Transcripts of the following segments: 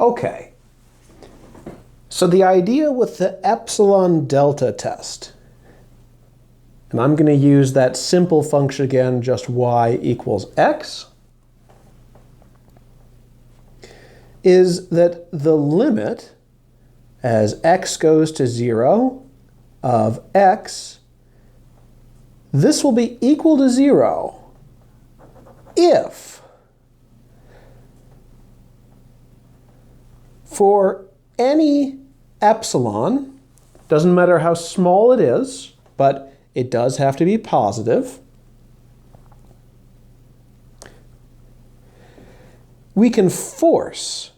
Okay. So the idea with the epsilon-delta test, and I'm going to use that simple function again, just y equals x, is that the limit as x goes to 0 of x, this will be equal to 0 if for any epsilon, doesn't matter how small it is, but it does have to be positive, we can force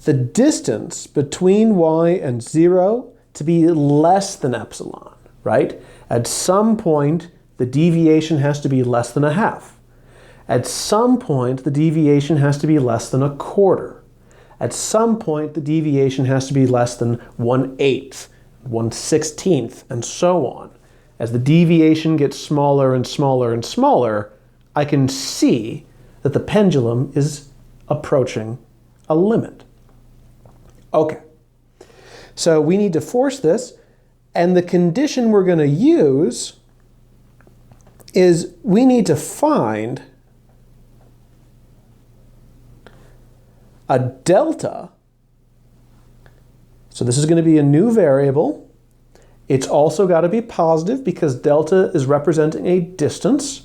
the distance between y and 0 to be less than epsilon, right? At some point, the deviation has to be less than a half. At some point, the deviation has to be less than a quarter. At some point, the deviation has to be less than 1/8, 1/16, and so on. As the deviation gets smaller and smaller and smaller, I can see that the pendulum is approaching a limit. Okay, so we need to force this, and the condition we're going to use is we need to find a delta. So this is going to be a new variable. It's also got to be positive because delta is representing a distance.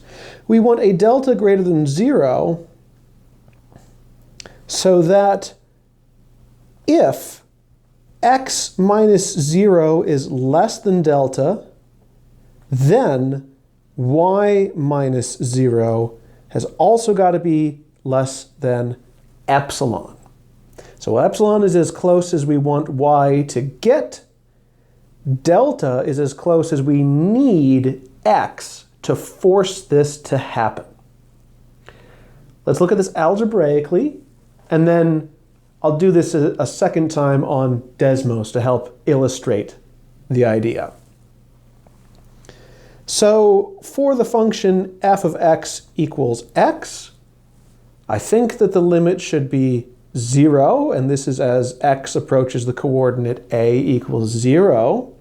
We want a delta greater than 0 so that if x minus 0 is less than delta, then y minus 0 has also got to be less than epsilon. So epsilon is as close as we want y to get. Delta is as close as we need x to force this to happen. Let's look at this algebraically, and then I'll do this a second time on Desmos to help illustrate the idea. So for the function f of x equals x, I think that the limit should be 0, and this is as x approaches the coordinate a equals 0.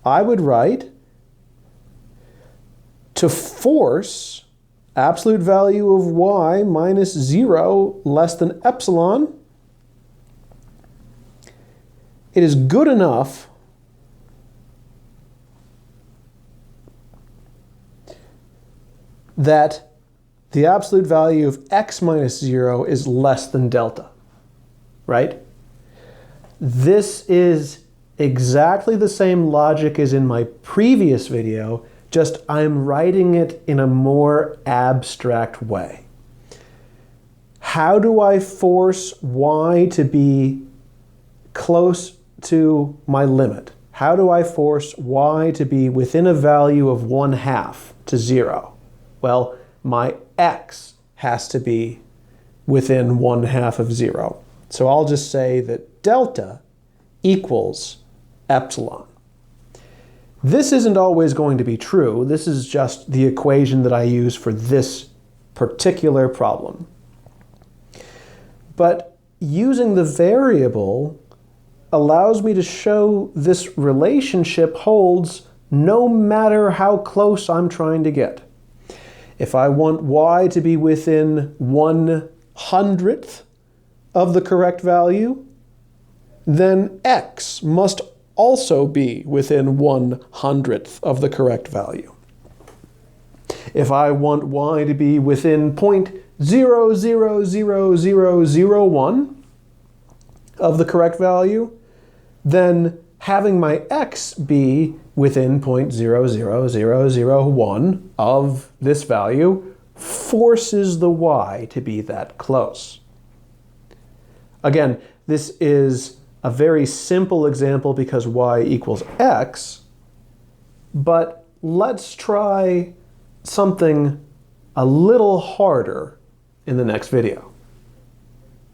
I would write to force absolute value of y minus 0 less than epsilon, it is good enough that the absolute value of x minus 0 is less than delta, right? This is exactly the same logic as in my previous video, just I'm writing it in a more abstract way. How do I force y to be close to my limit? How do I force y to be within a value of 1/2 to 0? Well, my x has to be within 1/2 of 0. So I'll just say that delta equals epsilon. This isn't always going to be true. This is just the equation that I use for this particular problem. But using the variable allows me to show this relationship holds no matter how close I'm trying to get. If I want y to be within 1/100th of the correct value, then x must also be within 1/100th of the correct value. If I want y to be within 0.000001 of the correct value, then having my x be within 0.00001 of this value forces the y to be that close. Again, this is a very simple example because y equals x, but let's try something a little harder in the next video.